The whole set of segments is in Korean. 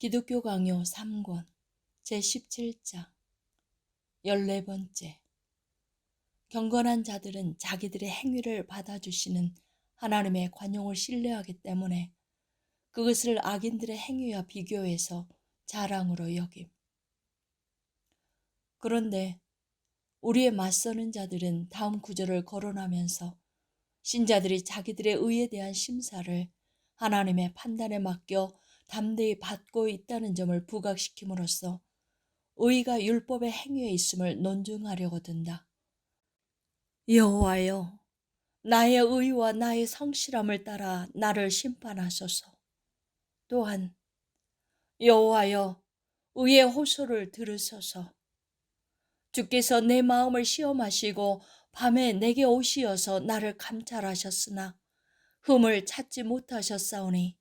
기독교 강요 3권 제17장 14번째. 경건한 자들은 자기들의 행위를 받아주시는 하나님의 관용을 신뢰하기 때문에 그것을 악인들의 행위와 비교해서 자랑으로 여김. 그런데 우리의 맞서는 자들은 다음 구절을 거론하면서 신자들이 자기들의 의에 대한 심사를 하나님의 판단에 맡겨 담대히 받고 있다는 점을 부각시킴으로써 의가 율법의 행위에 있음을 논증하려고 든다. 여호와여, 나의 의와 나의 성실함을 따라 나를 심판하소서. 또한 여호와여, 의의 호소를 들으소서. 주께서 내 마음을 시험하시고 밤에 내게 오시어서 나를 감찰하셨으나 흠을 찾지 못하셨사오니,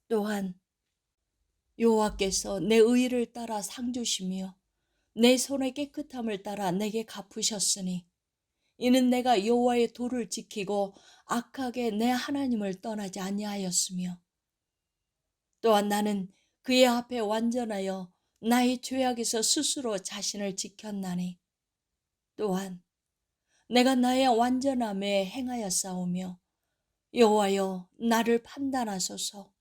또한 여호와께서 내 의를 따라 상 주시며 내 손의 깨끗함을 따라 내게 갚으셨으니, 이는 내가 여호와의 도를 지키고 악하게 내 하나님을 떠나지 아니하였으며, 또한 나는 그의 앞에 완전하여 나의 죄악에서 스스로 자신을 지켰나니, 또한 내가 나의 완전함에 행하였사오며 여호와여, 나를 판단하소서.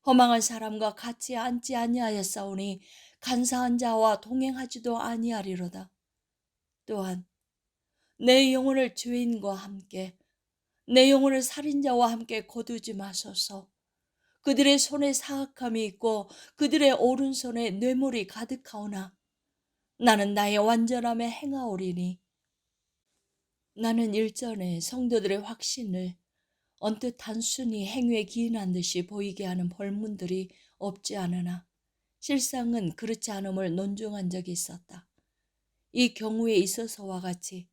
허망한 사람과 같이 앉지 아니하였사오니 간사한 자와 동행하지도 아니하리로다. 또한 내 영혼을 죄인과 함께, 내 영혼을 살인자와 함께 거두지 마소서. 그들의 손에 사악함이 있고 그들의 오른손에 뇌물이 가득하오나 나는 나의 완전함에 행하오리니, 나는 일전에 성도들의 확신을 언뜻 단순히 행위에 기인한 듯이 보이게 하는 벌문들이 없지 않으나 실상은 그렇지 않음을 논증한 적이 있었다. 이 경우에 있어서와 같이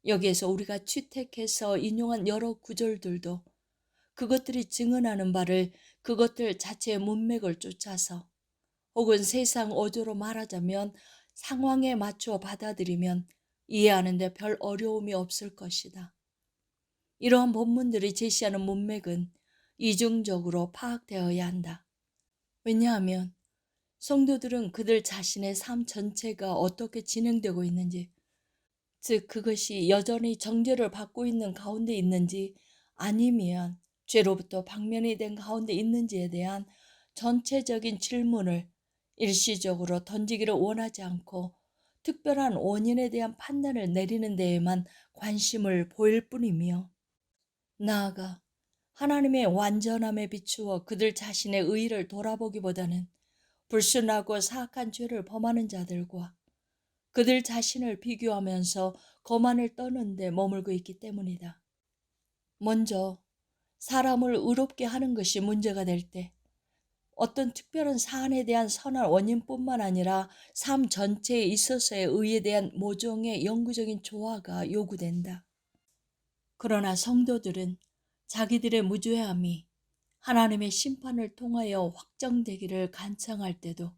여기에서 우리가 취택해서 인용한 여러 구절들도 그것들이 증언하는 바를 그것들 자체의 문맥을 쫓아서, 혹은 세상 어조로 말하자면 상황에 맞춰 받아들이면 이해하는 데 별 어려움이 없을 것이다. 이러한 본문들이 제시하는 문맥은 이중적으로 파악되어야 한다. 왜냐하면 성도들은 그들 자신의 삶 전체가 어떻게 진행되고 있는지, 즉 그것이 여전히 정죄를 받고 있는 가운데 있는지 아니면 죄로부터 방면이 된 가운데 있는지에 대한 전체적인 질문을 일시적으로 던지기를 원하지 않고 특별한 원인에 대한 판단을 내리는 데에만 관심을 보일 뿐이며, 나아가 하나님의 완전함에 비추어 그들 자신의 의의를 돌아보기보다는 불순하고 사악한 죄를 범하는 자들과 그들 자신을 비교하면서 거만을 떠는 데 머물고 있기 때문이다. 먼저 사람을 의롭게 하는 것이 문제가 될 때 어떤 특별한 사안에 대한 선한 원인뿐만 아니라 삶 전체에 있어서의 의에 대한 모종의 영구적인 조화가 요구된다. 그러나 성도들은 자기들의 무죄함이 하나님의 심판을 통하여 확정되기를 간청할 때도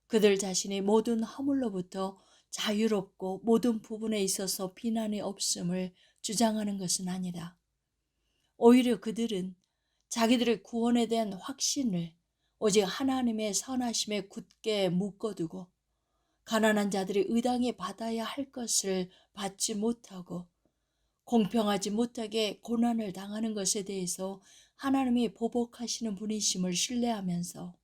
그들 자신이 모든 허물로부터 자유롭고 모든 부분에 있어서 비난이 없음을 주장하는 것은 아니다. 오히려 그들은 자기들의 구원에 대한 확신을 오직 하나님의 선하심에 굳게 묶어두고 가난한 자들이 의당히 받아야 할 것을 받지 못하고 공평하지 못하게 고난을 당하는 것에 대해서 하나님이 보복하시는 분이심을 신뢰하면서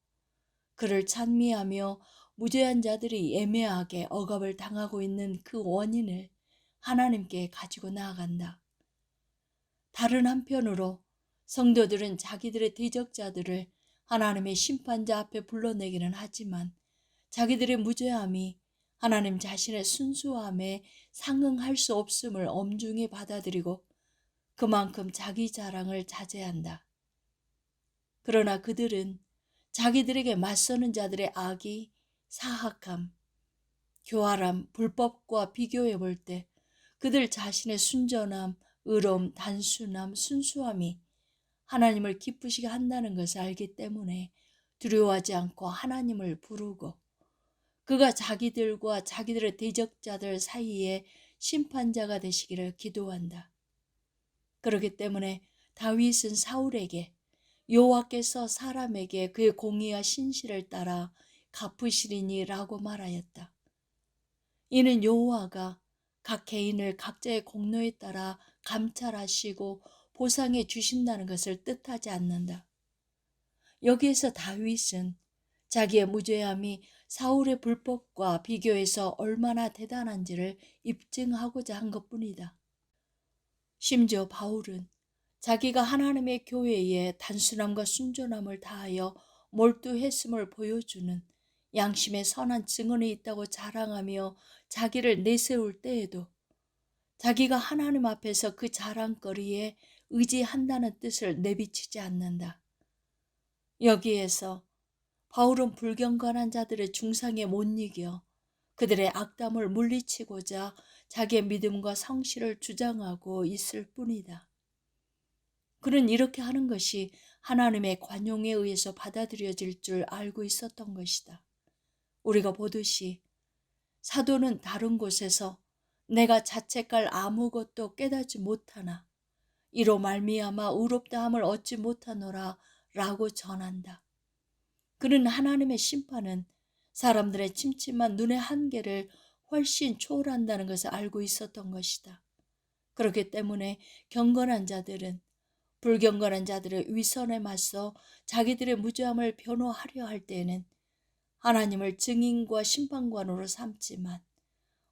그를 찬미하며 무죄한 자들이 애매하게 억압을 당하고 있는 그 원인을 하나님께 가지고 나아간다. 다른 한편으로 성도들은 자기들의 대적자들을 하나님의 심판자 앞에 불러내기는 하지만 자기들의 무죄함이 하나님 자신의 순수함에 상응할 수 없음을 엄중히 받아들이고 그만큼 자기 자랑을 자제한다. 그러나 그들은 자기들에게 맞서는 자들의 악이 사악함, 교활함, 불법과 비교해 볼 때 그들 자신의 순전함, 의로움, 단순함, 순수함이 하나님을 기쁘시게 한다는 것을 알기 때문에 두려워하지 않고 하나님을 부르고 그가 자기들과 자기들의 대적자들 사이에 심판자가 되시기를 기도한다. 그렇기 때문에 다윗은 사울에게 여호와께서 사람에게 그의 공의와 신실을 따라 갚으시리니라고 말하였다. 이는 여호와가 각 개인을 각자의 공로에 따라 감찰하시고 보상해 주신다는 것을 뜻하지 않는다. 여기에서 다윗은 자기의 무죄함이 사울의 불법과 비교해서 얼마나 대단한지를 입증하고자 한 것뿐이다. 심지어 바울은 자기가 하나님의 교회에 단순함과 순전함을 다하여 몰두했음을 보여주는 양심의 선한 증언이 있다고 자랑하며 자기를 내세울 때에도 자기가 하나님 앞에서 그 자랑거리에 의지한다는 뜻을 내비치지 않는다. 여기에서 바울은 불경건한 자들의 중상에 못 이겨 그들의 악담을 물리치고자 자기의 믿음과 성실을 주장하고 있을 뿐이다. 그는 이렇게 하는 것이 하나님의 관용에 의해서 받아들여질 줄 알고 있었던 것이다. 우리가 보듯이 사도는 다른 곳에서 내가 자책할 아무것도 깨닫지 못하나 이로 말미암아 의롭다함을 얻지 못하노라 라고 전한다. 그는 하나님의 심판은 사람들의 침침한 눈의 한계를 훨씬 초월한다는 것을 알고 있었던 것이다. 그렇기 때문에 경건한 자들은 불경건한 자들의 위선에 맞서 자기들의 무죄함을 변호하려 할 때에는 하나님을 증인과 심판관으로 삼지만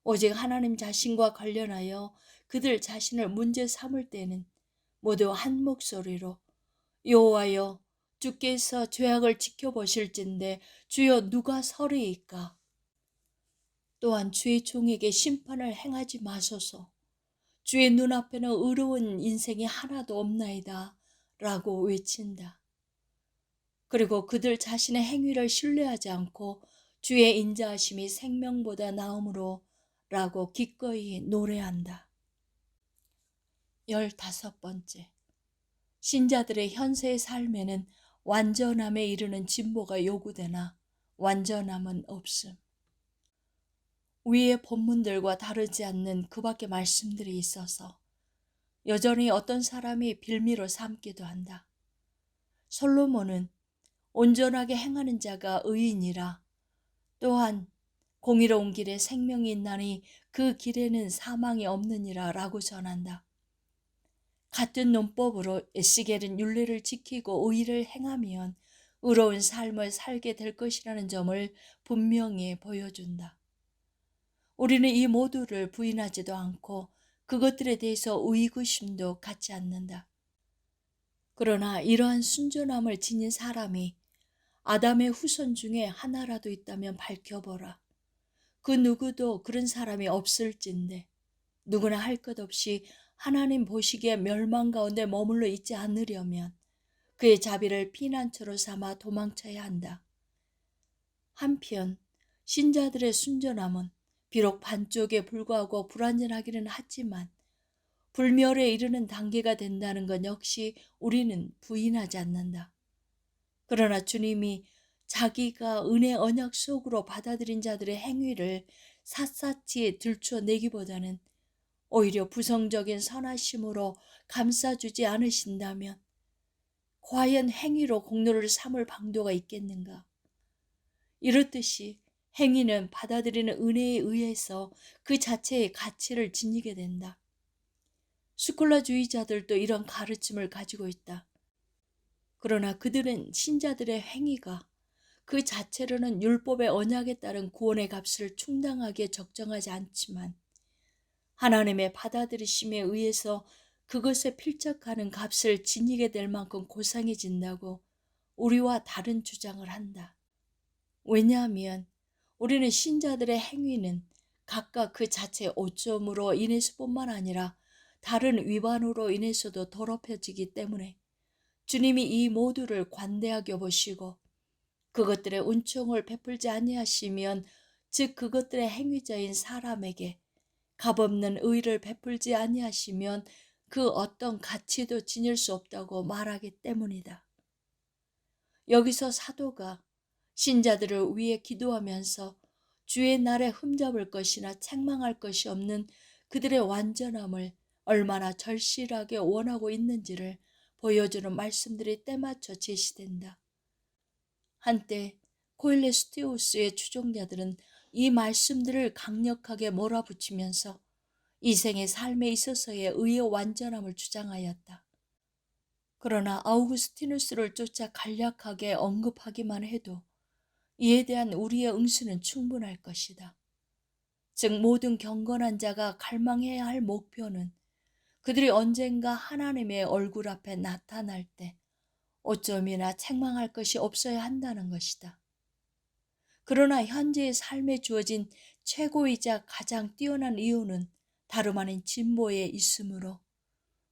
오직 하나님 자신과 관련하여 그들 자신을 문제 삼을 때는 모두 한 목소리로 여호와여 주께서 죄악을 지켜보실진대 주여 누가 서리이까. 또한 주의 종에게 심판을 행하지 마소서. 주의 눈앞에는 의로운 인생이 하나도 없나이다 라고 외친다. 그리고 그들 자신의 행위를 신뢰하지 않고 주의 인자하심이 생명보다 나음으로 라고 기꺼이 노래한다. 15번째, 신자들의 현세의 삶에는 완전함에 이르는 진보가 요구되나 완전함은 없음. 위의 본문들과 다르지 않는 그 밖의 말씀들이 있어서 여전히 어떤 사람이 빌미로 삼기도 한다. 솔로몬은 온전하게 행하는 자가 의인이라, 또한 공의로운 길에 생명이 있나니 그 길에는 사망이 없느니라 라고 전한다. 같은 논법으로 에스겔은 율례를 지키고 의의를 행하면 의로운 삶을 살게 될 것이라는 점을 분명히 보여준다. 우리는 이 모두를 부인하지도 않고 그것들에 대해서 의구심도 갖지 않는다. 그러나 이러한 순전함을 지닌 사람이 아담의 후손 중에 하나라도 있다면 밝혀보라. 그 누구도 그런 사람이 없을진데 누구나 할 것 없이 하나님 보시기에 멸망 가운데 머물러 있지 않으려면 그의 자비를 피난처로 삼아 도망쳐야 한다. 한편 신자들의 순전함은 비록 반쪽에 불과하고 불완전하기는 하지만 불멸에 이르는 단계가 된다는 것 역시 우리는 부인하지 않는다. 그러나 주님이 자기가 은혜 언약 속으로 받아들인 자들의 행위를 샅샅이 들춰내기보다는 오히려 부성적인 선하심으로 감싸주지 않으신다면 과연 행위로 공로를 삼을 방도가 있겠는가? 이렇듯이 행위는 받아들이는 은혜에 의해서 그 자체의 가치를 지니게 된다. 스콜라주의자들도 이런 가르침을 가지고 있다. 그러나 그들은 신자들의 행위가 그 자체로는 율법의 언약에 따른 구원의 값을 충당하게 적정하지 않지만 하나님의 받아들이심에 의해서 그것에 필적하는 값을 지니게 될 만큼 고상해진다고 우리와 다른 주장을 한다. 왜냐하면 우리는 신자들의 행위는 각각 그 자체의 오점으로 인해서뿐만 아니라 다른 위반으로 인해서도 더럽혀지기 때문에 주님이 이 모두를 관대하게 여보시고 그것들의 은총을 베풀지 아니하시면 즉 그것들의 행위자인 사람에게 값없는 의를 베풀지 아니하시면 그 어떤 가치도 지닐 수 없다고 말하기 때문이다. 여기서 사도가 신자들을 위해 기도하면서 주의 날에 흠잡을 것이나 책망할 것이 없는 그들의 완전함을 얼마나 절실하게 원하고 있는지를 보여주는 말씀들이 때맞춰 제시된다. 한때 코일레스티우스의 추종자들은 이 말씀들을 강력하게 몰아붙이면서 이생의 삶에 있어서의 의의 완전함을 주장하였다. 그러나 아우구스티누스를 쫓아 간략하게 언급하기만 해도 이에 대한 우리의 응수는 충분할 것이다. 즉 모든 경건한 자가 갈망해야 할 목표는 그들이 언젠가 하나님의 얼굴 앞에 나타날 때 어쩌면이나 책망할 것이 없어야 한다는 것이다. 그러나 현재의 삶에 주어진 최고이자 가장 뛰어난 이유는 다름 아닌 진보에 있으므로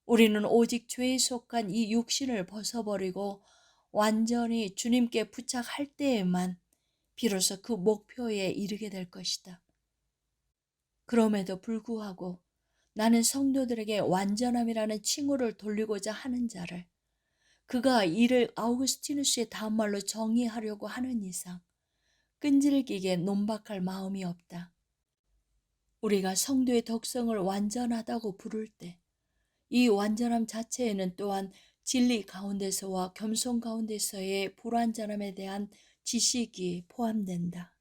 우리는 오직 죄에 속한 이 육신을 벗어버리고 완전히 주님께 부착할 때에만 비로소 그 목표에 이르게 될 것이다. 그럼에도 불구하고 나는 성도들에게 완전함이라는 칭호를 돌리고자 하는 자를 그가 이를 아우구스티누스의 다음 말로 정의하려고 하는 이상 끈질기게 논박할 마음이 없다. 우리가 성도의 덕성을 완전하다고 부를 때 이 완전함 자체에는 또한 진리 가운데서와 겸손 가운데서의 불완전함에 대한 지식이 포함된다.